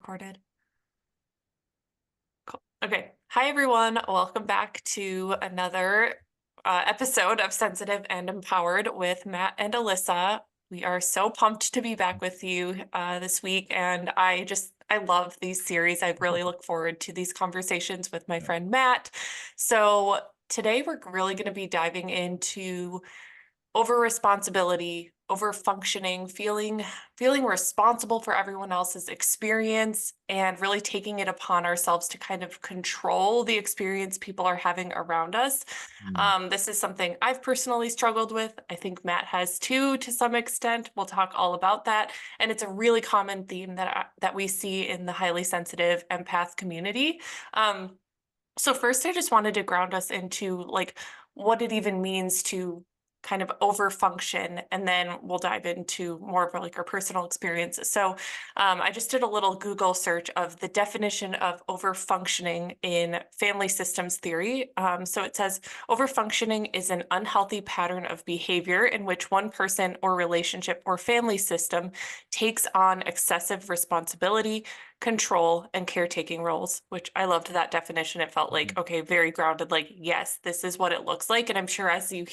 Recorded. Cool. Okay. Hi, everyone. Welcome back to another episode of Sensitive and Empowered with Matt and Alissa. We are so pumped to be back with you this week, and I love these series. I really look forward to these conversations with my friend Matt. So today we're really going to be diving into over responsibility, over functioning, feeling responsible for everyone else's experience, and really taking it upon ourselves to kind of control the experience people are having around us. This is something I've personally struggled with. I think Matt has too, to some extent. We'll talk all about that. And it's a really common theme that we see in the highly sensitive empath community. So first, I just wanted to ground us into like what it even means to kind of overfunction, and then we'll dive into more of like our personal experiences. So I just did a little Google search of the definition of overfunctioning in family systems theory. So it says overfunctioning is an unhealthy pattern of behavior in which one person or relationship or family system takes on excessive responsibility, control, and caretaking roles, which I loved that definition. It felt like, okay, very grounded, like, yes, this is what it looks like. And I'm sure as you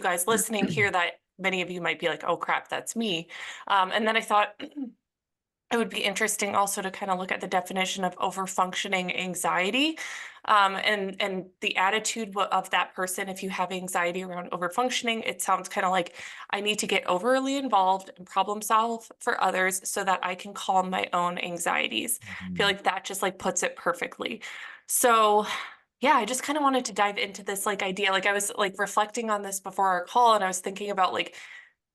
guys listening hear that, many of you might be like, oh crap, that's me. And then I thought it would be interesting also to kind of look at the definition of overfunctioning anxiety, and the attitude of that person. If you have anxiety around overfunctioning, it sounds kind of like I need to get overly involved and problem solve for others so that I can calm my own anxieties. I feel like that just like puts it perfectly. So yeah, I just kind of wanted to dive into this like idea. Like I was like reflecting on this before our call, and I was thinking about like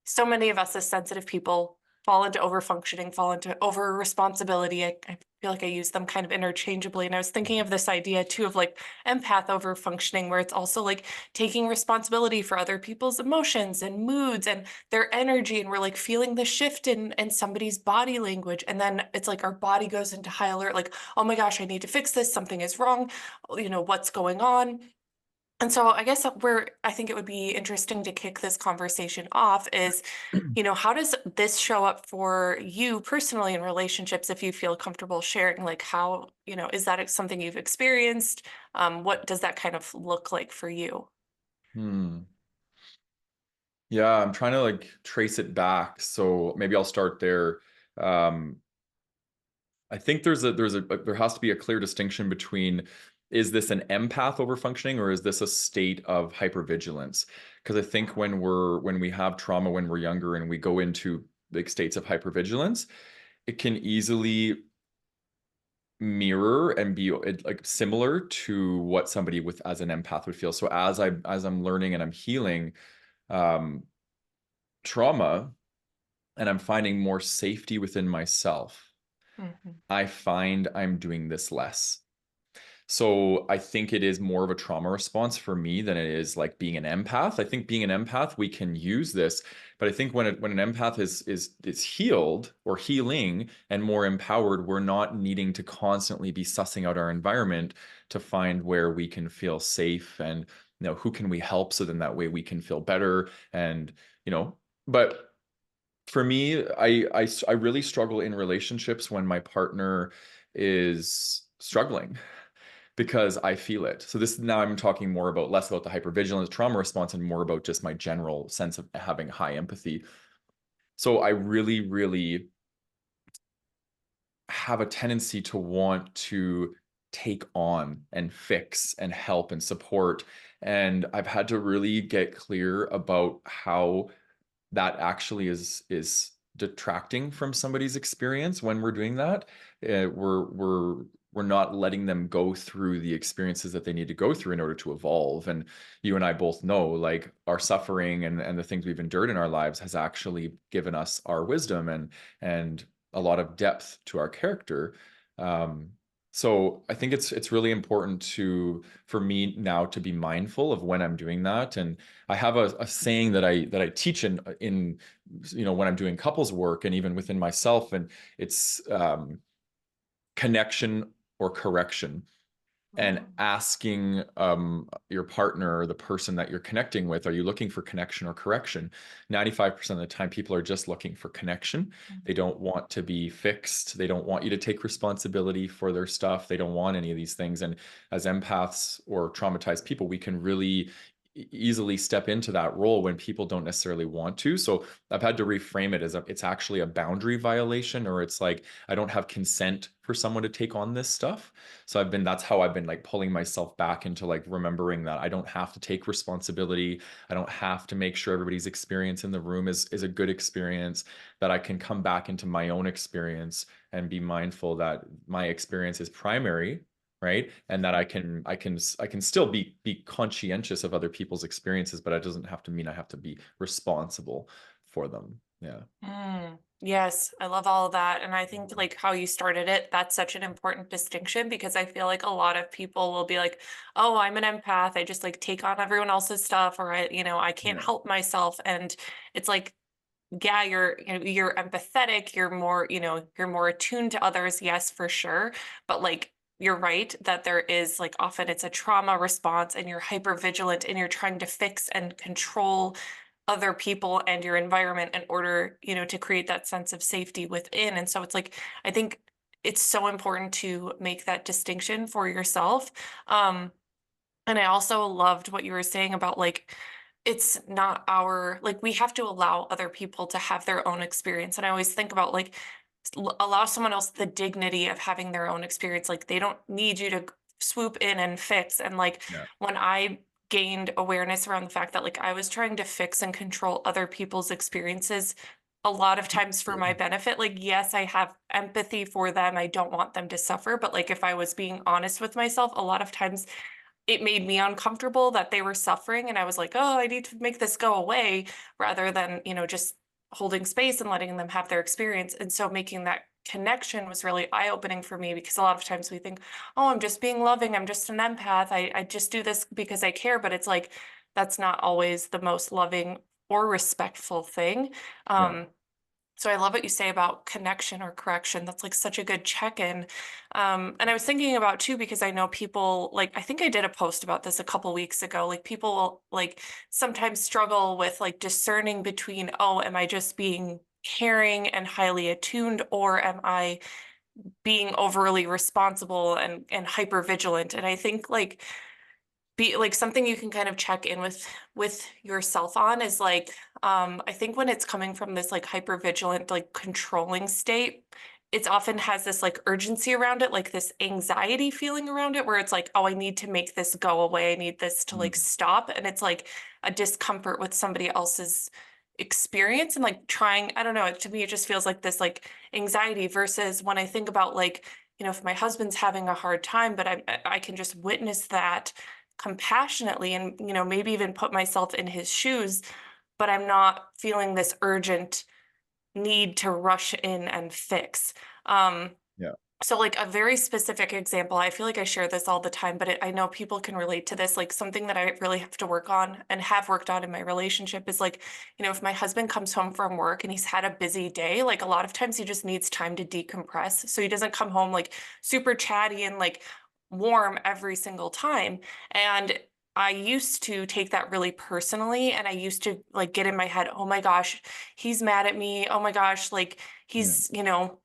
so many of us as sensitive people fall into overfunctioning, fall into over responsibility. I feel like I use them kind of interchangeably. And I was thinking of this idea too of like empath overfunctioning, where it's also like taking responsibility for other people's emotions and moods and their energy. And we're like feeling the shift in somebody's body language. And then it's like our body goes into high alert, like, oh my gosh, I need to fix this. Something is wrong. You know, what's going on? And so I guess I think it would be interesting to kick this conversation off is, you know, how does this show up for you personally in relationships, if you feel comfortable sharing, like how, you know, is that something you've experienced? What does that kind of look like for you? Hmm. Yeah, I'm trying to like trace it back. So maybe I'll start there. Um, I think there has to be a clear distinction between, is this an empath overfunctioning or is this a state of hypervigilance? Because I think when we have trauma when we're younger and we go into big states of hypervigilance, it can easily mirror and be like similar to what somebody with as an empath would feel. So as I'm learning and I'm healing um trauma and I'm finding more safety within myself, Mhm. I find I'm doing this less. So I think it is more of a trauma response for me than it is like being an empath. I think being an empath, we can use this, but I think when an empath is healed or healing and more empowered, we're not needing to constantly be sussing out our environment to find where we can feel safe and who can we help so then that way we can feel better and but for me, I really struggle in relationships when my partner is struggling because I feel it. So this now I'm talking more about less about the hypervigilance trauma response and more about just my general sense of having high empathy. So I really, really have a tendency to want to take on and fix and help and support. And I've had to really get clear about how that actually is detracting from somebody's experience when we're doing that. We're not letting them go through the experiences that they need to go through in order to evolve. And you and I both know, like, our suffering and the things we've endured in our lives has actually given us our wisdom and a lot of depth to our character. Um, so I think it's really important for me now to be mindful of when I'm doing that. And I have a saying that I teach in when I'm doing couples work and even within myself, and it's connection or correction. and Mm, asking your partner or the person that you're connecting with, are you looking for connection or correction? 95% of the time, people are just looking for connection. They don't want to be fixed. They don't want you to take responsibility for their stuff. They don't want any of these things. And as empaths or traumatized people, we can really easily step into that role when people don't necessarily want to. So I've had to reframe it as it's actually a boundary violation, or it's like I don't have consent for someone to take on this stuff. So that's how I've been like pulling myself back into like remembering that I don't have to take responsibility. I don't have to make sure everybody's experience in the room is a good experience, that I can come back into my own experience and be mindful that my experience is primary, right? And that I can still be conscientious of other people's experiences, but it doesn't have to mean I have to be responsible for them. Yeah. yes, I love all of that. And I think like how you started it, that's such an important distinction because I feel like a lot of people will be like, oh, I'm an empath. I just like take on everyone else's stuff or I can't Yeah. help myself. And it's like, yeah, you're empathetic, you're more attuned to others, yes, for sure. But like you're right that there is like often it's a trauma response and you're hyper vigilant and you're trying to fix and control other people and your environment in order, to create that sense of safety within. And so it's like, I think it's so important to make that distinction for yourself. And I also loved what you were saying about like, it's not like, we have to allow other people to have their own experience. And I always think about like, allow someone else the dignity of having their own experience. Like, they don't need you to swoop in and fix. And like, Yeah. when I gained awareness around the fact that like I was trying to fix and control other people's experiences, a lot of times for my benefit, like, yes, I have empathy for them. I don't want them to suffer. But like, if I was being honest with myself, a lot of times it made me uncomfortable that they were suffering. And I was like, oh, I need to make this go away rather than, just holding space and letting them have their experience. And so making that connection was really eye opening for me because a lot of times we think, oh, I'm just being loving. I'm just an empath. I just do this because I care. But it's like, that's not always the most loving or respectful thing. Yeah. Um, so I love what you say about connection or correction. That's like such a good check-in. And I was thinking about too, because I know people like, I think I did a post about this a couple weeks ago. Like people will like sometimes struggle with like discerning between, oh, am I just being caring and highly attuned, or am I being overly responsible and hyper vigilant? And I think like be like something you can kind of check in with yourself on is like I think when it's coming from this like hyper vigilant like controlling state, it's often has this like urgency around it, like this anxiety feeling around it where it's like, oh, I need to make this go away, I need this to like Mm. stop. And it's like a discomfort with somebody else's experience and like trying, I don't know, to me it just feels like this like anxiety versus when I think about like, if my husband's having a hard time but I can just witness that compassionately and maybe even put myself in his shoes, but I'm not feeling this urgent need to rush in and fix. um Yeah. so like a very specific example, I feel like I share this all the time, but I know people can relate to this. Like something that I really have to work on and have worked on in my relationship is like, if my husband comes home from work and he's had a busy day, like a lot of times he just needs time to decompress. So he doesn't come home like super chatty and like warm every single time. And I used to take that really personally. And I used to like get in my head, oh my gosh, he's mad at me. Oh my gosh, like Yeah. he's,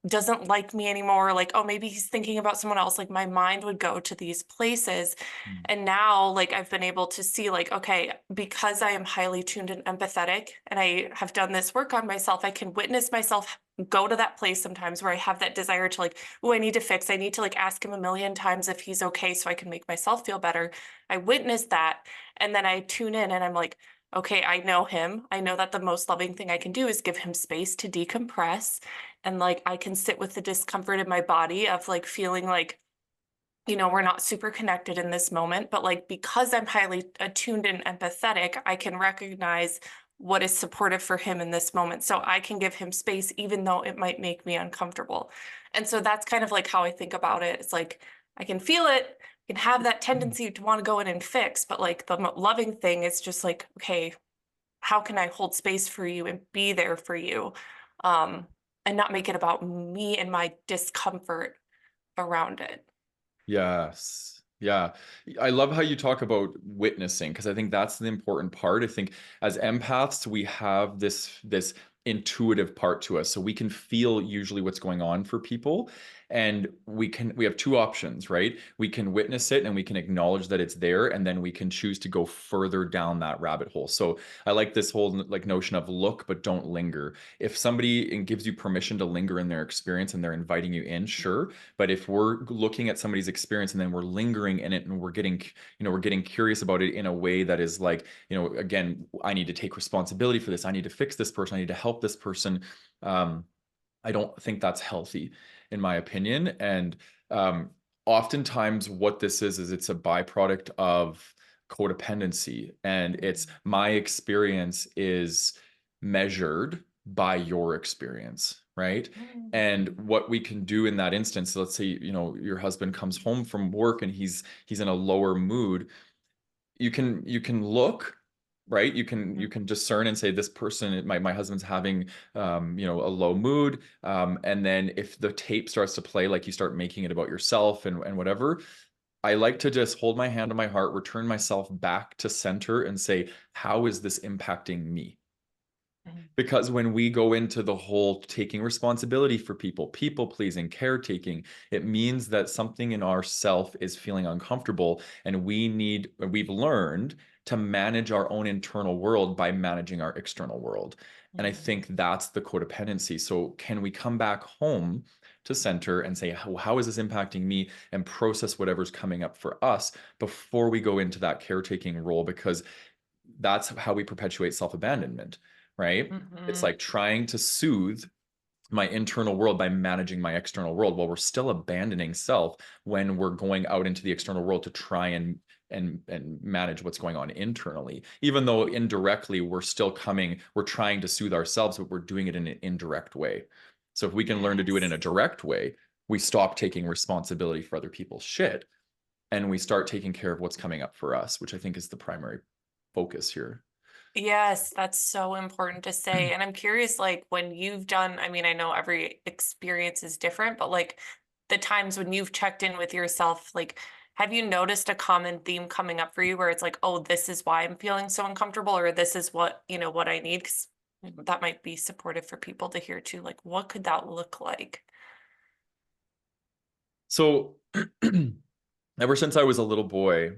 doesn't like me anymore. Like, oh, maybe he's thinking about someone else. Like my mind would go to these places. Mm. And now, like, I've been able to see, like, okay, because I am highly tuned and empathetic, and I have done this work on myself, I can witness myself go to that place sometimes where I have that desire to, like, oh, I need to fix. I need to, like, ask him a million times if he's okay so I can make myself feel better. I witness that. And then I tune in and I'm like, okay, I know him. I know that the most loving thing I can do is give him space to decompress. And like, I can sit with the discomfort in my body of like feeling like, we're not super connected in this moment, but like because I'm highly attuned and empathetic, I can recognize what is supportive for him in this moment. So I can give him space, even though it might make me uncomfortable. And so that's kind of like how I think about it. It's like I can feel it, I can have that tendency to want to go in and fix, but like the loving thing is just like, okay, how can I hold space for you and be there for you? Um, and not make it about me and my discomfort around it. Yes. Yeah. I love how you talk about witnessing because I think that's the important part. I think as empaths, we have this intuitive part to us. So we can feel usually what's going on for people. And we have two options, right? We can witness it and we can acknowledge that it's there, and then we can choose to go further down that rabbit hole. So I like this whole like notion of look but don't linger. If somebody gives you permission to linger in their experience and they're inviting you in, sure. But if we're looking at somebody's experience and then we're lingering in it and we're getting curious about it in a way that is like, again, I need to take responsibility for this. I need to fix this person. I need to help this person. Um, I don't think that's healthy, in my opinion. And oftentimes, what this is it's a byproduct of codependency, and it's my experience is measured by your experience, right? And Mhm. what we can do in that instance, let's say, your husband comes home from work and he's in a lower mood. You can look, right? You can discern and say this person, my husband's having a low mood. And then if the tape starts to play, like you start making it about yourself and whatever, I like to just hold my hand on my heart, return myself back to center and say, how is this impacting me? Mhm. Because when we go into the whole taking responsibility for people pleasing, caretaking, it means that something in ourself is feeling uncomfortable, and we've learned to manage our own internal world by managing our external world. And I Mhm. think that's the codependency. So can we come back home to center and say, how is this impacting me, and process whatever's coming up for us before we go into that caretaking role? Because that's how we perpetuate self-abandonment, right? It's Mhm. like trying to soothe my internal world by managing my external world. Well, we're still abandoning self when we're going out into the external world to try and manage what's going on internally. Even though indirectly we're trying to soothe ourselves, but we're doing it in an indirect way. So if we can learn to do it in a Yes. direct way, we stop taking responsibility for other people's shit and we start taking care of what's coming up for us, which I think is the primary focus here. Yes, that's so important to say. And I'm curious, like, when you've done, I mean, I know every experience is different, but like the times when you've checked in with yourself, like, have you noticed a common theme coming up for you where it's like, oh, this is why I'm feeling so uncomfortable, or this is what, what I need? 'Cause that might be supportive for people to hear too. Like, what could that look like? So ever since I was a little boy,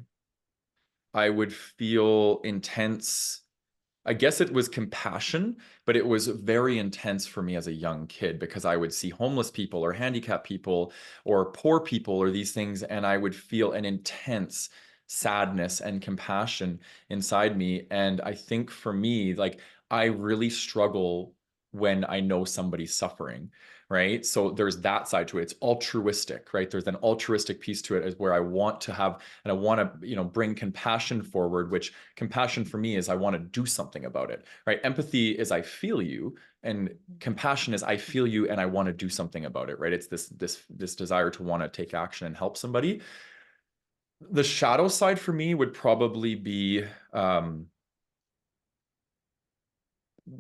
I would feel intense. I guess it was compassion, but it was very intense for me as a young kid because I would see homeless people or handicapped people or poor people or these things, and I would feel an intense sadness and compassion inside me. And I think for me, like, I really struggle when I know somebody's suffering, right? So there's that side to it. It's altruistic, right? There's an altruistic piece to it, is where I want to have and I want to, bring compassion forward, which compassion for me is I want to do something about it, right? Empathy is I feel you, and compassion is I feel you and I want to do something about it, right? It's this desire to want to take action and help somebody. The shadow side for me would probably be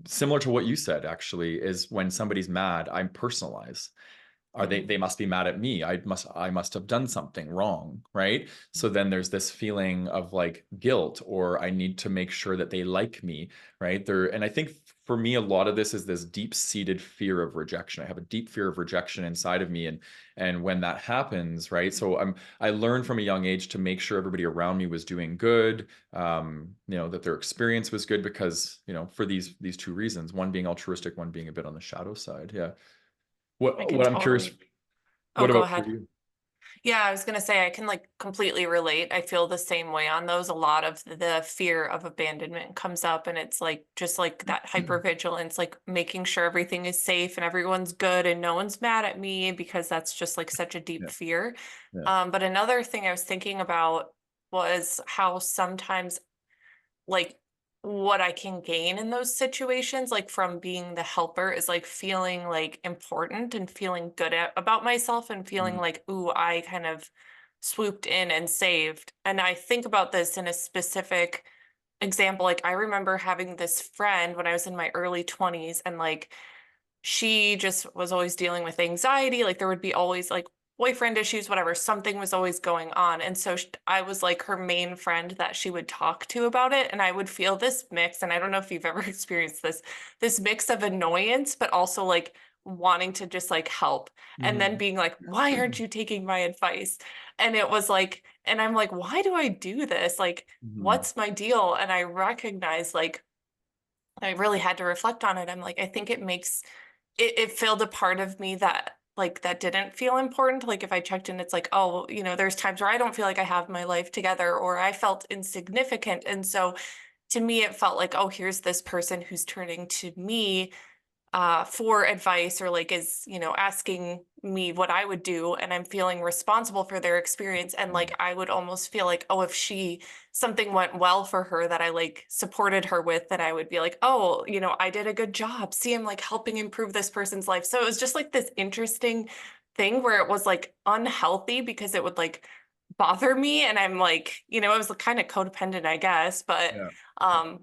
similar to what you said, actually, is when somebody's mad, I personalize. Are they Mhm. must be mad at me. I must have done something wrong, right? So then there's this feeling of like guilt, or I need to make sure that they like me, right? And I think for me a lot of this is this deep-seated fear of rejection. I have a deep fear of rejection inside of me, and when that happens, right? So I learned from a young age to make sure everybody around me was doing good, that their experience was good, because for these two reasons, one being altruistic, one being a bit on the shadow side. Yeah. I can What I'm curious, totally. Oh, what go about for ahead. you? Yeah, I was gonna say I can like completely relate. I feel the same way on those. A lot of the fear of abandonment comes up, and it's like just like that hypervigilance, like making sure everything is safe and everyone's good and no one's mad at me, because that's just like such a deep Yeah, fear. yeah. But another thing I was thinking about was how sometimes like what I can gain in those situations, like from being the helper, is like feeling like important and feeling good about myself and feeling Mm, like, ooh, I kind of swooped in and saved. And I think about this in a specific example. Like I remember having this friend when I was in my early 20s, and like she just was always dealing with anxiety. Like there would be always like boyfriend issues, whatever, something was always going on. And so I was like her main friend that she would talk to about it. And I would feel this mix, and I don't know if you've ever experienced this mix of annoyance, but also like wanting to just like help. And then Mhm. being like, why aren't you taking my advice? And it was like, and I'm like, why do I do this? Like, Mhm. what's my deal? And I recognize like, I really had to reflect on it. I'm like, I think it filled a part of me that like that didn't feel important. Like if I checked in, it's like, oh, there's times where I don't feel like I have my life together or I felt insignificant. And so to me, it felt like, oh, here's this person who's turning to me for advice or like is, asking me what I would do. And I'm feeling responsible for their experience. And like, I would almost feel like, oh, if something went well for her that I like supported her with, then I would be like, oh, I did a good job. See, I'm like helping improve this person's life. So it was just like this interesting thing where it was like unhealthy because it would like bother me. And I'm like, it was kind of codependent, I guess, but Yeah.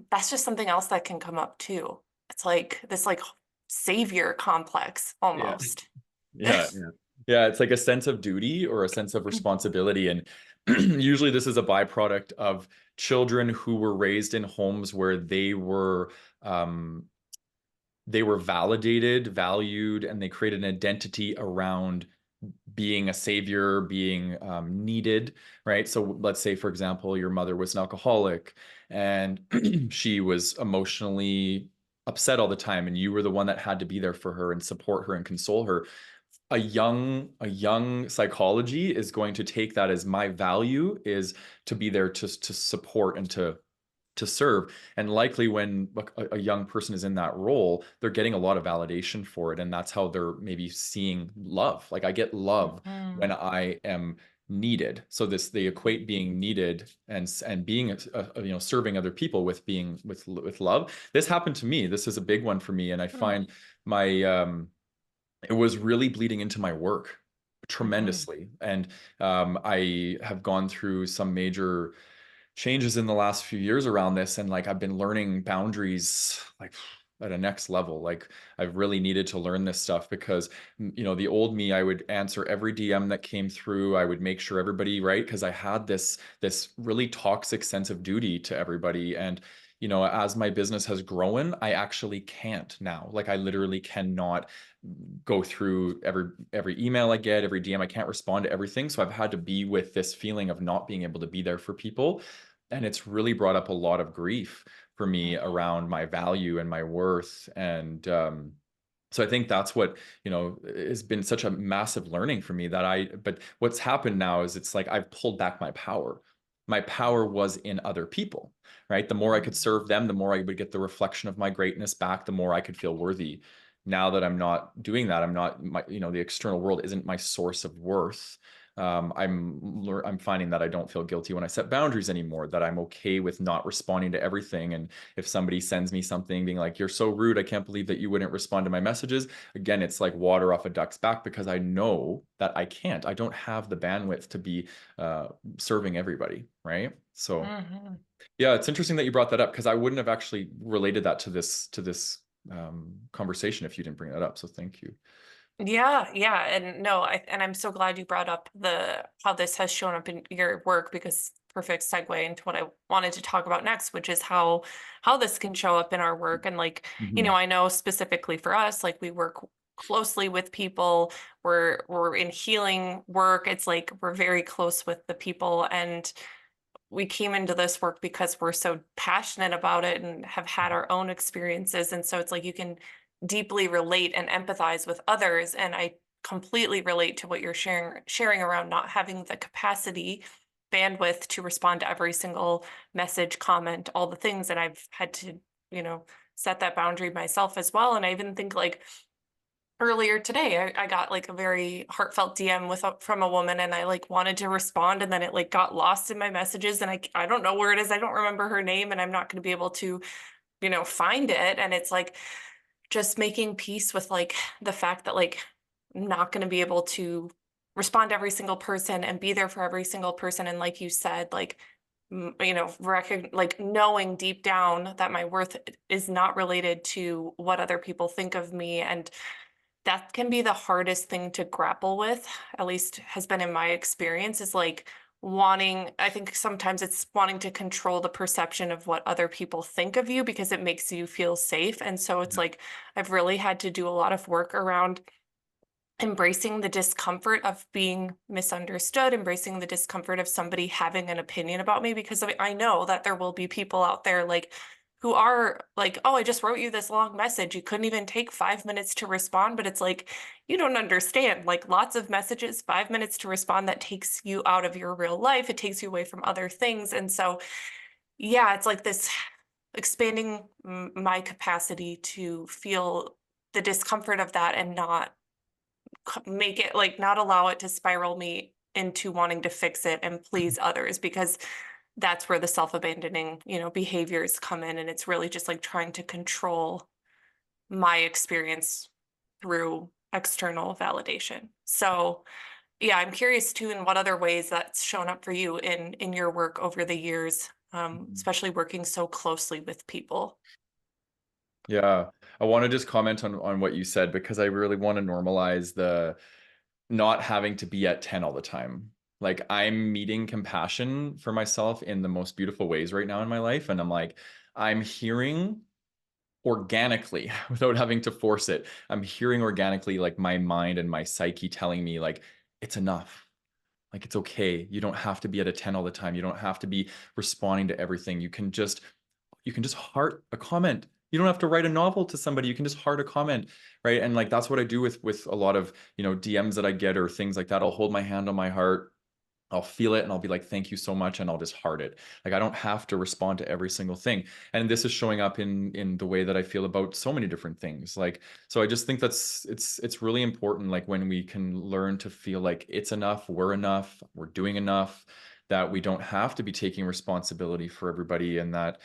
that's just something else that can come up too. It's like this like savior complex Yeah. almost. Yeah. Yeah. Yeah. It's like a sense of duty or a sense of responsibility. And usually this is a byproduct of children who were raised in homes where um, they were validated, valued, and they created an identity around being a savior, being needed, right? So let's say, for example, your mother was an alcoholic and she was emotionally upset all the time, and you were the one that had to be there for her and support her and console her. A young psychology is going to take that as my value is to be there to support and to serve. And likely when a young person is in that role, they're getting a lot of validation for it. And that's how they're maybe seeing love. Like I get love when Mhm. I am needed. So they equate being needed and being serving other people with being with love. This happened to me. This is a big one for me. And I Mm, find my it was really bleeding into my work mhm, tremendously. And I have gone through some major changes in the last few years around this, and like I've been learning boundaries like at a next level. Like I've really needed to learn this stuff because the old me, I would answer every DM that came through. I would make sure everybody right, because I had this really toxic sense of duty to everybody. And as my business has grown, I actually can't now. Like I literally cannot go through every email I get, every DM. I can't respond to everything. So I've had to be with this feeling of not being able to be there for people. And it's really brought up a lot of grief for me mhm, around my value and my worth. And so I think that's what, has been such a massive learning for me but what's happened now is it's like I've pulled back my power. My power was in other people, right? The more I could mhm, serve them, the more I would get the reflection of my greatness back, the more I could feel worthy. Now that I'm not doing that, I'm not the external world isn't my source of worth. I'm finding that I don't feel guilty when I set boundaries anymore, that I'm okay with not responding to everything. And if somebody sends me something being like, you're so rude, I can't believe that you wouldn't respond to my messages. Again, it's like water off a duck's back because I know that I don't have the bandwidth to be uh, serving everybody. Right. So mhm. yeah, it's interesting that you brought that up because I wouldn't have actually related that to this conversation if you didn't bring that up. So thank you. Yeah, yeah. And no, and I'm so glad you brought up the how this has shown up in your work because perfect segue into what I wanted to talk about next, which is how this can show up in our work. And like, Mhm. I know specifically for us, like we work closely with people, we're in healing work. It's like we're very close with the people and we came into this work because we're so passionate about it and have had our own experiences. And so it's like you can deeply relate and empathize with others. And I completely relate to what you're sharing around not having the capacity, bandwidth to respond to every single message, comment, all the things. And I've had to, you know, set that boundary myself as well. And I even think like earlier today I got like a very heartfelt DM from a woman and I like wanted to respond and then it like got lost in my messages and I don't know where it is. I don't remember her name and I'm not going to be able to, find it. And it's like just making peace with like the fact that like I'm not going to be able to respond to every single person and be there for every single person. And like you said, like, like knowing deep down that my worth is not related to what other people think of me. And that can be the hardest thing to grapple with, at least has been in my experience, is like I think sometimes it's wanting to control the perception of what other people think of you because it makes you feel safe. And so it's Yeah. like I've really had to do a lot of work around embracing the discomfort of being misunderstood, embracing the discomfort of somebody having an opinion about me, because I know that there will be people out there like who are like, oh, I just wrote you this long message. You couldn't even take 5 minutes to respond. But it's like, you don't understand. Like lots of messages, 5 minutes to respond, that takes you out of your real life. It takes you away from other things. And so, yeah, it's like this expanding my capacity to feel the discomfort of that and not make it like not allow it to spiral me into wanting to fix it and please others, because that's where the self-abandoning, behaviors come in, and it's really just like trying to control my experience through external validation. So, yeah, I'm curious too in what other ways that's shown up for you in your work over the years, Mhm. especially working so closely with people. Yeah. I want to just comment on what you said because I really want to normalize the not having to be at 10 all the time. Like I'm meeting compassion for myself in the most beautiful ways right now in my life. And I'm like, I'm hearing organically without having to force it. I'm hearing organically like my mind and my psyche telling me like it's enough. Like it's okay. You don't have to be at a 10 all the time. You don't have to be responding to everything. You can just heart a comment. You don't have to write a novel to somebody. You can just heart a comment, right? And like that's what I do with a lot of, DMs that I get or things like that. I'll hold my hand on my heart, I'll feel it and I'll be like, thank you so much. And I'll just heart it. Like I don't have to respond to every single thing. And this is showing up in the way that I feel about so many different things. Like, so I just think it's really important, like when we can learn to feel like it's enough, we're doing enough, that we don't have to be taking responsibility for everybody. And that,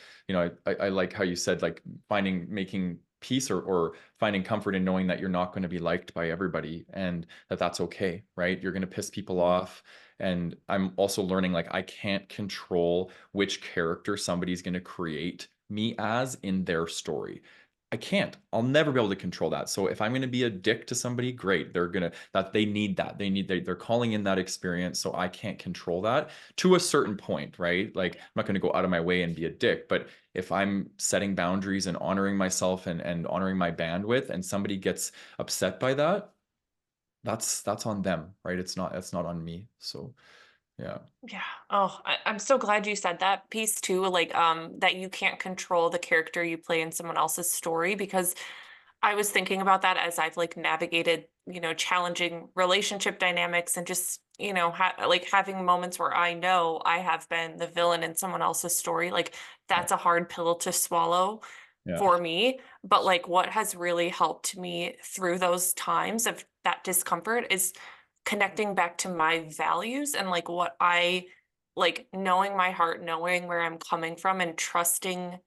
I like how you said, like making peace or finding comfort in knowing that you're not going to be liked by everybody and that that's okay, right? You're going to piss people off, and I'm also learning like I can't control which character somebody's going to create me as in their story. I can't. I'll never be able to control that. So if I'm going to be a dick to somebody, great. They're going to that they need that. They're calling in that experience, so I can't control that to a certain point, right? Like I'm not going to go out of my way and be a dick, but if I'm setting boundaries and honoring myself and honoring my bandwidth and somebody gets upset by that, that's on them, right? It's not on me. So yeah. Yeah. Oh, I'm so glad you said that piece too, like that you can't control the character you play in someone else's story, because I was thinking about that as I've like navigated, challenging relationship dynamics and just, like having moments where I know I have been the villain in someone else's story. Like Yeah. that's a hard pill to swallow Yeah. for me. But like what has really helped me through those times of that discomfort is connecting back to my values and like what I like, knowing my heart, knowing where I'm coming from, and trusting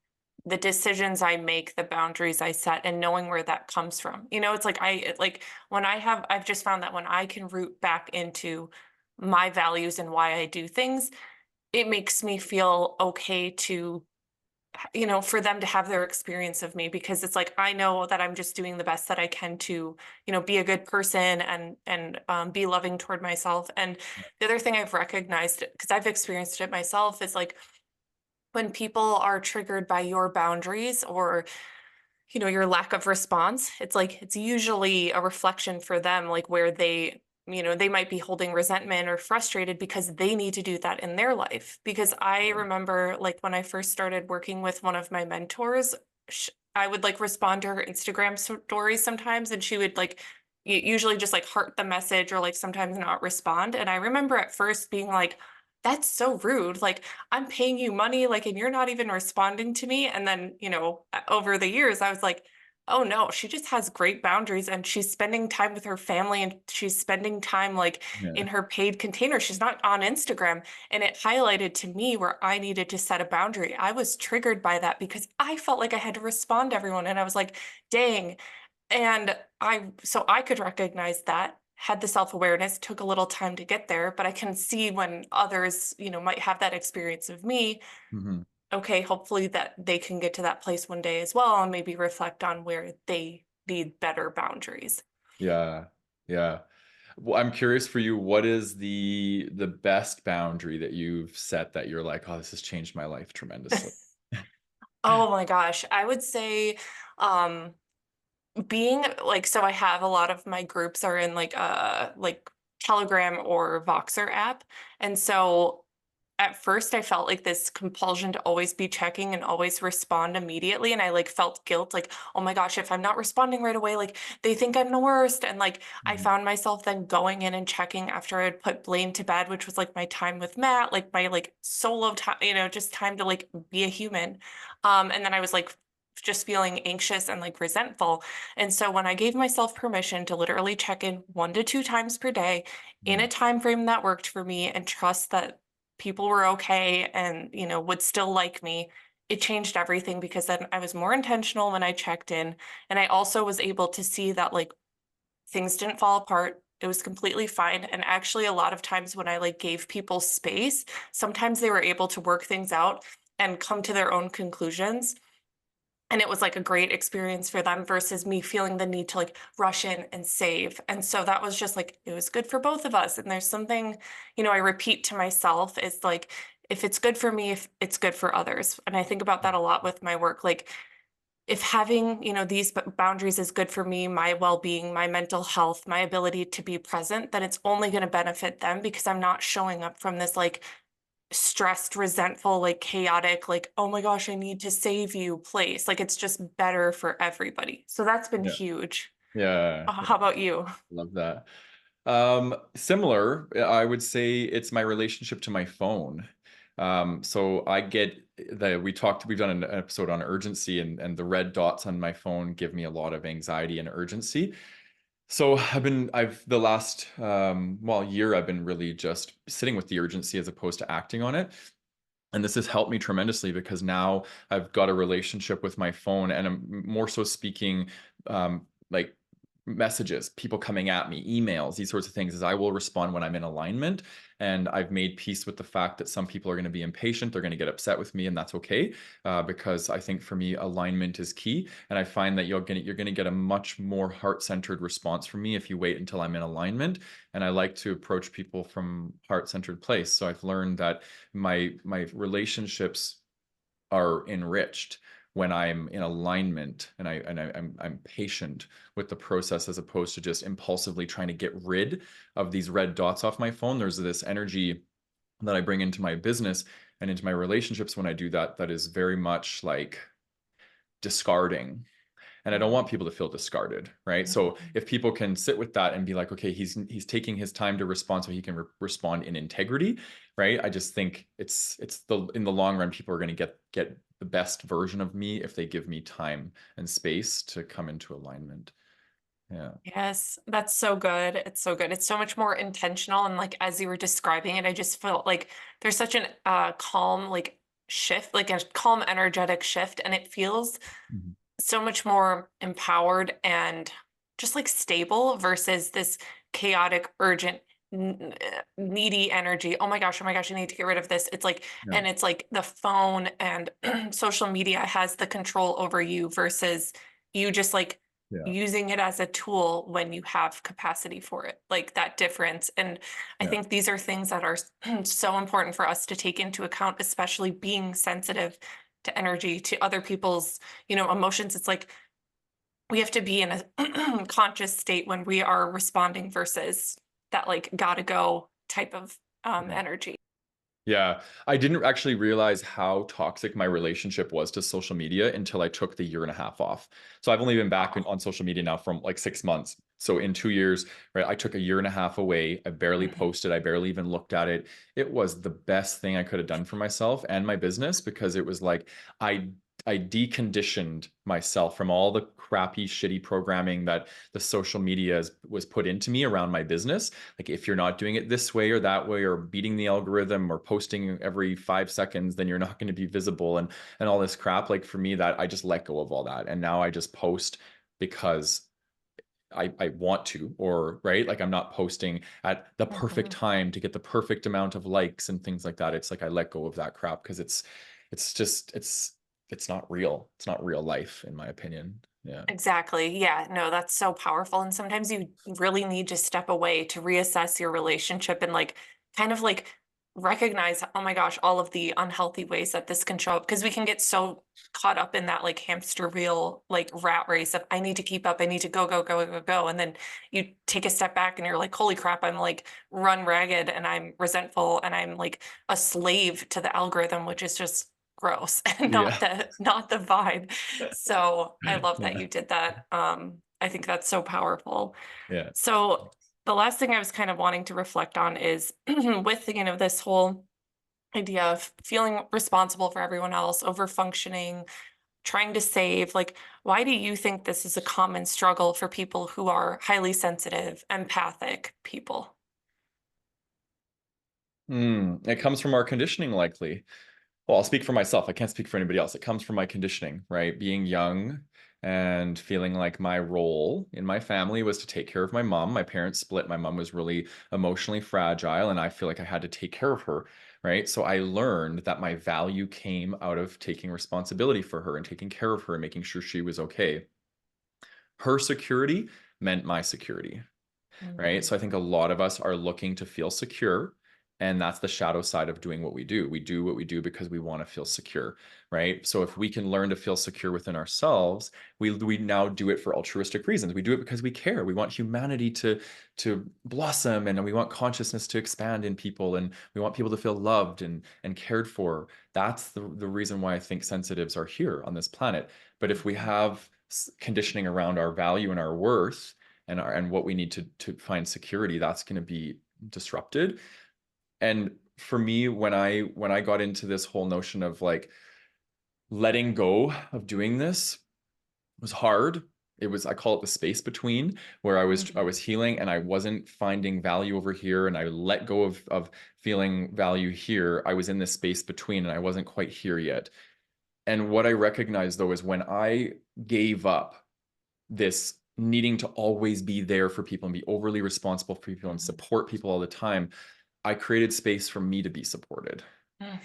the decisions I make, the boundaries I set, and knowing where that comes from. It's like like when I've just found that when I can root back into my values and why I do things, it makes me feel okay to, for them to have their experience of me, because it's like I know that I'm just doing the best that I can to, be a good person and be loving toward myself. And the other thing I've recognized, because I've experienced it myself, is like when people are triggered by your boundaries or your lack of response, it's like it's usually a reflection for them, like where they might be holding resentment or frustrated because they need to do that in their life. Because I remember like when I first started working with one of my mentors, I would like respond to her Instagram stories sometimes, and she would like usually just like heart the message or like sometimes not respond. And I remember at first being like, that's so rude. Like, I'm paying you money, like, and you're not even responding to me. And then, over the years, I was like, oh no, she just has great boundaries and she's spending time with her family and she's spending time like Yeah. in her paid container. She's not on Instagram. And it highlighted to me where I needed to set a boundary. I was triggered by that because I felt like I had to respond to everyone. And I was like, dang. And so I could recognize that, had the self-awareness, took a little time to get there, but I can see when others, might have that experience of me. Mhm. Okay, hopefully that they can get to that place one day as well and maybe reflect on where they need better boundaries. Yeah. Yeah. Well, I'm curious for you, what is the best boundary that you've set that you're like, oh, this has changed my life tremendously? Oh my gosh, I would say, um, being like, so I have a lot of my groups are in like Telegram or Voxer app. And so at first I felt like this compulsion to always be checking and always respond immediately. And I like felt guilt, like, oh my gosh, if I'm not responding right away, like they think I'm the worst. And like I Mhm. found myself then going in and checking after I'd put Blaine to bed, which was like my time with Matt, like my like solo time, just time to like be a human. And then I was like just feeling anxious and like resentful. And so when I gave myself permission to literally check in 1 to 2 times per day in a Mhm. time frame that worked for me and trust that people were okay and, would still like me, it changed everything because then I was more intentional when I checked in. And I also was able to see that like things didn't fall apart. It was completely fine. And actually, a lot of times when I like gave people space, sometimes they were able to work things out and come to their own conclusions. And it was like a great experience for them versus me feeling the need to like rush in and save. And so that was just like, it was good for both of us. And there's something, I repeat to myself is like, if it's good for me, if it's good for others. And I think about that a lot with my work. Like, if having, these boundaries is good for me, my well-being, my mental health, my ability to be present, then it's only going to benefit them because I'm not showing up from this like stressed, resentful, like chaotic, like, oh my gosh, I need to save you place. Like it's just better for everybody. So that's been Yeah. huge. Yeah. How about you? Love that. Similar, I would say it's my relationship to my phone. So I get we've done an episode on urgency, and the red dots on my phone give me a lot of anxiety and urgency. So I've the last, year, I've been really just sitting with the urgency as opposed to acting on it. And this has helped me tremendously because now I've got a relationship with my phone, and I'm more so speaking, like messages, people coming at me, emails, these sorts of things, is I will respond when I'm in alignment. And I've made peace with the fact that some people are going to be impatient, they're going to get upset with me, and that's okay. Because I think for me, alignment is key. And I find that you're going to get a much more heart-centered response from me if you wait until I'm in alignment. And I like to approach people from heart-centered place. So I've learned that my relationships are enriched when I'm in alignment, and I'm patient with the process as opposed to just impulsively trying to get rid of these red dots off my phone. There's this energy that I bring into my business and into my relationships when I do that, that is very much like discarding, and I don't want people to feel discarded, right? So Mhm. if people can sit with that and be like, okay, he's taking his time to respond so he can respond in integrity, right? I just think it's the in the long run, people are going to get the best version of me if they give me time and space to come into alignment. Yeah. Yes, that's so good. It's so good. It's so much more intentional. And like as you were describing it, I just felt like there's such an calm like shift, like a calm energetic shift. And it feels Mhm. so much more empowered and just like stable versus this chaotic, urgent, needy energy. Oh my gosh, I need to get rid of this. It's like, Yeah. and it's like the phone and social media has the control over you versus you just like Yeah. using it as a tool when you have capacity for it, like that difference. And I Yeah. think these are things that are so important for us to take into account, especially being sensitive to energy, to other people's emotions. It's like we have to be in a conscious state when we are responding versus that like gotta go type of Yeah. energy. Yeah, I didn't actually realize how toxic my relationship was to social media until I took the year and a half off. So I've only been back Oh. on social media now from like 6 months. So in 2 years, right, I took a year and a half away. I barely Mhm. posted, I barely even looked at it. It was the best thing I could have done for myself and my business because it was like I I deconditioned myself from all the crappy, shitty programming that the social media was put into me around my business. Like, if you're not doing it this way or that way, or beating the algorithm or posting every 5 seconds, then you're not going to be visible, and all this crap. Like, for me, that I just let go of all that. And now I just post because I want to, or right, like I'm not posting at the perfect Mhm. time to get the perfect amount of likes and things like that. It's like I let go of that crap because it's just it's not real. It's not real life, in my opinion. Yeah. Exactly. Yeah. No, that's so powerful. And sometimes you really need to step away to reassess your relationship and like kind of like recognize, oh my gosh, all of the unhealthy ways that this can show up. Because we can get so caught up in that like hamster wheel, like rat race of I need to keep up, I need to go, go, go, go, go. And then you take a step back and you're like, holy crap, I'm like run ragged and I'm resentful and I'm like a slave to the algorithm, which is just gross and Yeah. not the vibe. So I love that Yeah. you did that. I think that's so powerful. Yeah. So the last thing I was kind of wanting to reflect on is with, this whole idea of feeling responsible for everyone else, over functioning, trying to save, like, why do you think this is a common struggle for people who are highly sensitive, empathic people? It comes from our conditioning, likely. Well, I'll speak for myself. I can't speak for anybody else. It comes from my conditioning, right? Being young and feeling like my role in my family was to take care of my mom. My parents split. My mom was really emotionally fragile, and I feel like I had to take care of her, right? So I learned that my value came out of taking responsibility for her and taking care of her and making sure she was okay. Her security meant my security, right? Mm, So I think a lot of us are looking to feel secure. And that's the shadow side of doing what we do. We do what we do because we want to feel secure, right? So if we can learn to feel secure within ourselves, we now do it for altruistic reasons. We do it because we care. We want humanity to blossom, and we want consciousness to expand in people, and we want people to feel loved and cared for. That's the reason why I think sensitives are here on this planet. But if we mhm, have conditioning around our value and our worth, and what we need to find security, that's going to be disrupted. And for me, when I got into this whole notion of like letting go of doing this, was hard. It was, I call it the space between, where I was mhm, healing and I wasn't finding value over here, and I let go of feeling value here. I was in this space between and I wasn't quite here yet. And what I recognized though is when I gave up this needing to always be there for people and be overly responsible for people and mhm, support people all the time, I created space for me to be supported. mhm,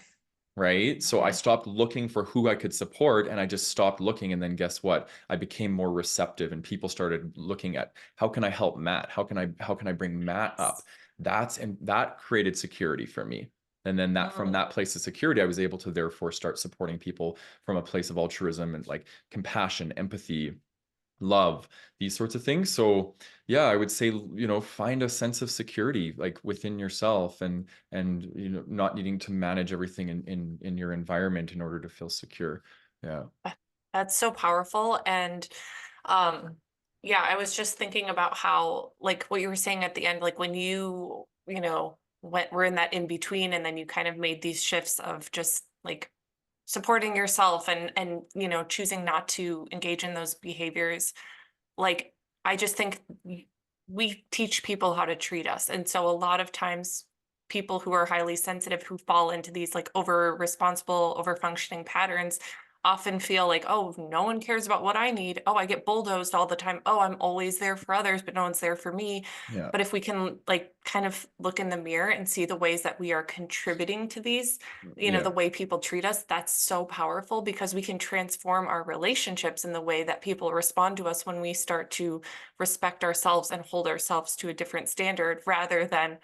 Right. So I mhm. stopped looking for who I could support, and I just stopped looking. And then guess what? I became more receptive, and people started looking at how can I help Matt? How can I bring Matt up? Yes. And that created security for me. And then that from Mm. that place of security, I was able to therefore start supporting people from a place of altruism and like compassion, empathy, love, these sorts of things. So yeah, I would say, find a sense of security like within yourself, and not needing to manage everything in your environment in order to feel secure. Yeah. That's so powerful. And um, yeah, I was just thinking about how, like what you were saying at the end, like when we're in that in between, and then you kind of made these shifts of just like supporting yourself and choosing not to engage in those behaviors. Like, I just think we teach people how to treat us. And so a lot of times people who are highly sensitive who fall into these like over responsible, over functioning patterns often feel like, oh, no one cares about what I need. Oh, I get bulldozed all the time. Oh, I'm always there for others, but no one's there for me. Yeah. But if we can like kind of look in the mirror and see the ways that we are contributing to these, Yeah. the way people treat us, that's so powerful because we can transform our relationships in the way that people respond to us when we start to respect ourselves and hold ourselves to a different standard rather than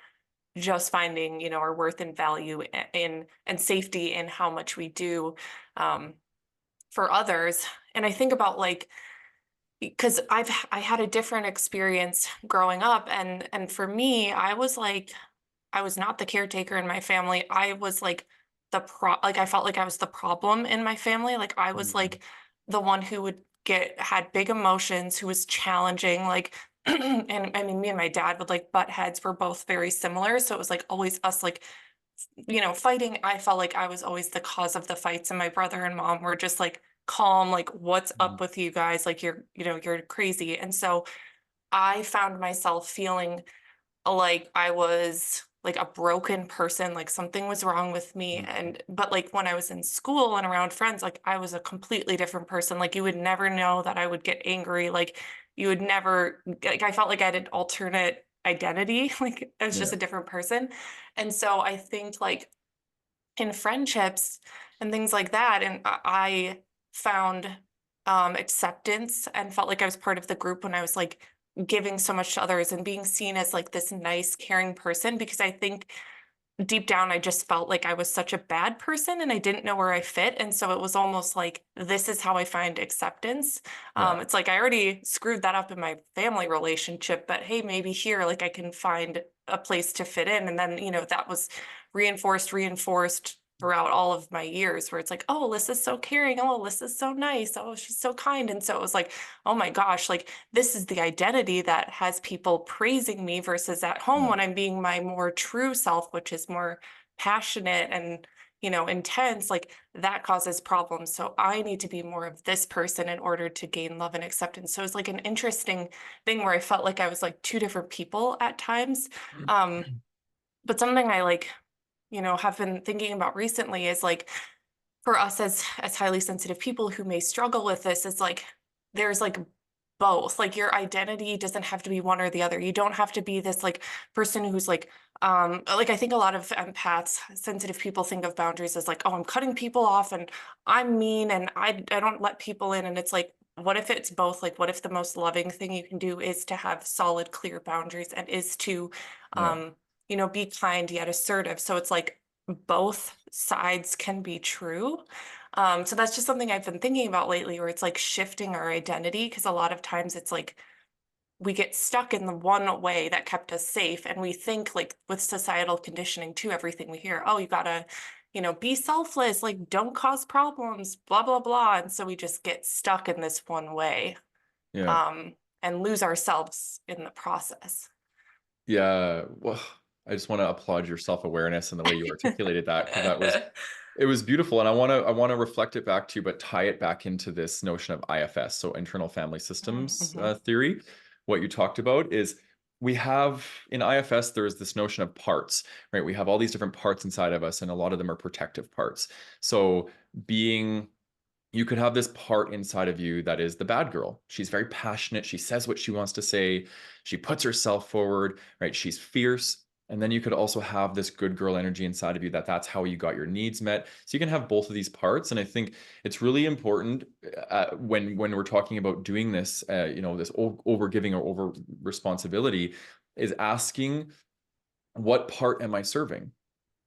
just finding, our worth and value in and safety in how much we do um, for others. And I think about like, because I had a different experience growing up, and for me, I was like, I was not the caretaker in my family. I was like like I felt like I was the problem in my family. Like I was Mhm. like the one who would get had big emotions, who was challenging, like and I mean me and my dad would like butt heads. We're both very similar. So it was like always us like, fighting. I felt like I was always the cause of the fights, and my brother and mom were just like calm, like, what's up Mhm. with you guys? Like you're crazy. And so I found myself feeling like I was like a broken person, like something was wrong with me. Mhm. But like when I was in school and around friends, like I was a completely different person. Like you would never know that I would get angry. Like you would never, like I felt like I had an alternate identity. Like I was just Yeah. a different person. And so I think like in friendships and things like that, and I found acceptance and felt like I was part of the group when I was like giving so much to others and being seen as like this nice, caring person, because I think deep down I just felt like I was such a bad person and I didn't know where I fit. And so it was almost like, this is how I find acceptance. Yeah. It's like I already screwed that up in my family relationship, but hey, maybe here, like I can find a place to fit in. And then, that was reinforced throughout all of my years, where it's like, oh, Alyssa's so caring. Oh, Alyssa's so nice. Oh, she's so kind. And so it was like, oh my gosh, like this is the identity that has people praising me, versus at home Yeah. when I'm being my more true self, which is more passionate and, intense, like that causes problems. So I need to be more of this person in order to gain love and acceptance. So it's like an interesting thing where I felt like I was like two different people at times. Um, but something I like, have been thinking about recently is like, for us as highly sensitive people who may struggle with this, it's like there's like both. Like your identity doesn't have to be one or the other. You don't have to be this like person who's like I think a lot of empaths, sensitive people, think of boundaries as like, oh, I'm cutting people off and I'm mean and I don't let people in. And it's like, what if it's both? Like what if the most loving thing you can do is to have solid, clear boundaries, and is to Yeah. be kind yet assertive. So it's like both sides can be true. So that's just something I've been thinking about lately, where it's like shifting our identity, because a lot of times it's like we get stuck in the one way that kept us safe. And we think, like with societal conditioning too, everything we hear, oh, you gotta, be selfless, like don't cause problems, blah, blah, blah. And so we just get stuck in this one way, Yeah. um, and lose ourselves in the process. Yeah. Well, I just want to applaud your self-awareness and the way you articulated that, because it was beautiful. And I want to reflect it back to you, but tie it back into this notion of IFS, so internal family systems Mhm. theory. What you talked about is, we have in IFS, there is this notion of parts, right? We have all these different parts inside of us, and a lot of them are protective parts. So being you could have this part inside of you that is the bad girl. She's very passionate. She says what she wants to say. She puts herself forward, right? She's fierce. And then you could also have this good girl energy inside of you, that's how you got your needs met. So you can have both of these parts. And I think it's really important when we're talking about doing this, this over giving or over responsibility, is asking, what part am I serving?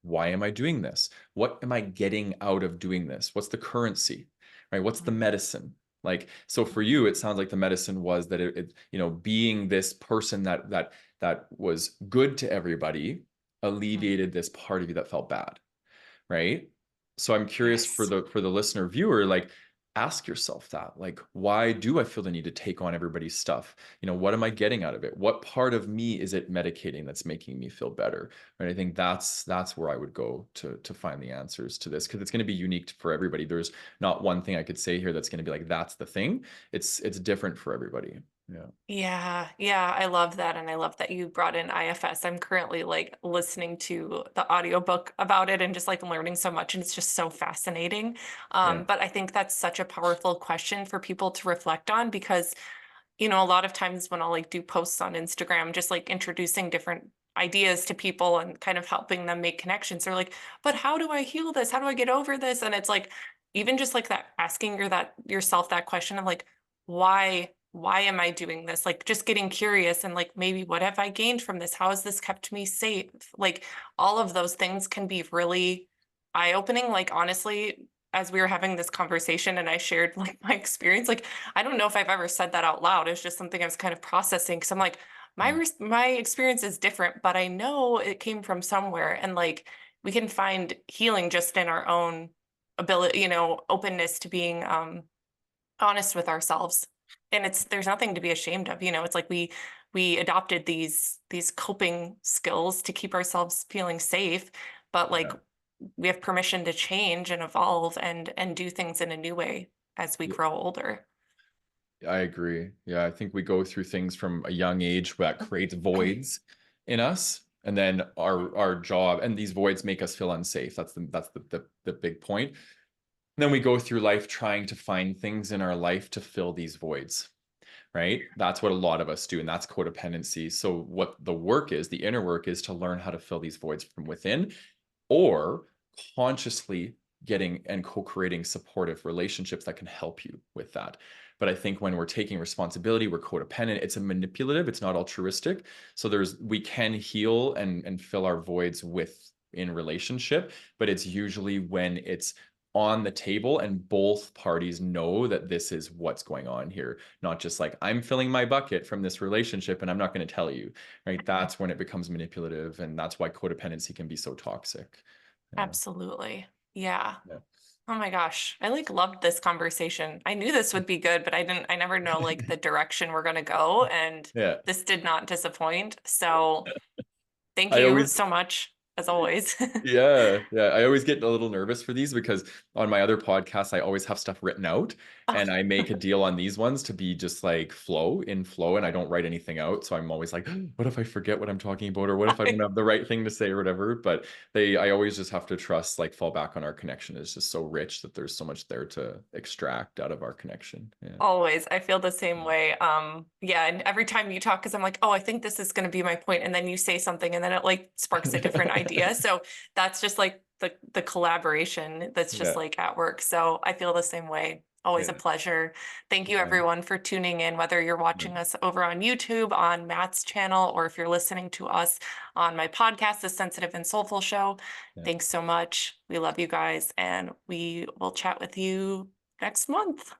Why am I doing this? What am I getting out of doing this? What's the currency, right? What's the medicine? Like, so for you, it sounds like the medicine was that being this person that was good to everybody alleviated this part of you that felt bad, right? So I'm curious for Yes. the listener viewer, like, ask yourself that, like, why do I feel the need to take on everybody's stuff? What am I getting out of it? What part of me is it medicating that's making me feel better? Right? I think that's where I would go to find the answers to this, because it's going to be unique for everybody. There's not one thing I could say here that's going to be like, that's the thing. It's different for everybody. Yeah. Yeah, yeah, I love that. And I love that you brought in IFS. I'm currently like listening to the audiobook about it and just like learning so much. And it's just so fascinating. Yeah. But I think that's such a powerful question for people to reflect on, because, a lot of times when I'll like do posts on Instagram, just like introducing different ideas to people and kind of helping them make connections, they're like, but how do I heal this? How do I get over this? And it's like, even just like that, asking yourself that question of like, why am I doing this? Like just getting curious and like, maybe what have I gained from this? How has this kept me safe? Like all of those things can be really eye-opening. Like honestly, as we were having this conversation and I shared like my experience, like I don't know if I've ever said that out loud. It's just something I was kind of processing, because I'm like, my experience is different, but I know it came from somewhere, and like we can find healing just in our own ability, openness to being honest with ourselves. And there's nothing to be ashamed of. It's like we adopted these coping skills to keep ourselves feeling safe, but like Yeah. we have permission to change and evolve and do things in a new way as we Yeah. grow older. I agree. Yeah, I think we go through things from a young age that creates voids in us, and then our job, and these voids make us feel unsafe. That's the big point. And then we go through life trying to find things in our life to fill these voids, right? That's what a lot of us do, and that's codependency. So what the work is, the inner work, is to learn how to fill these voids from within, or consciously getting and co-creating supportive relationships that can help you with that. But I think when we're taking responsibility, we're codependent, it's a manipulative, it's not altruistic. So we can heal and fill our voids with in relationship, but it's usually when it's on the table and both parties know that this is what's going on here, not just like I'm filling my bucket from this relationship and I'm not going to tell you, right? That's when it becomes manipulative, and that's why codependency can be so toxic. Yeah. Absolutely. Yeah. Yeah. Oh my gosh. I like loved this conversation. I knew this would be good, but I never know like the direction we're gonna go. And Yeah. this did not disappoint. So thank I you always so much, as always. Yeah, yeah. I always get a little nervous for these because on my other podcasts, I always have stuff written out, Oh, and I make a deal on these ones to be just like flow, and I don't write anything out. So I'm always like, what if I forget what I'm talking about, or what if I don't have the right thing to say or whatever? But I always just have to trust, like fall back on our connection. It's just so rich that there's so much there to extract out of our connection. Yeah. always. I feel the same way. Yeah, and every time you talk, because I'm like, oh, I think this is gonna be my point, and then you say something and then it like sparks a different idea. So that's just like the collaboration that's just Yeah. like at work. So I feel the same way. Always a Yeah. pleasure. Thank you Yeah. everyone for tuning in, whether you're Yeah. watching us over on YouTube on Matt's channel, or if you're listening to us on my podcast, The Sensitive and Soulful Show. Yeah. Thanks so much. We love you guys, and we will chat with you next month.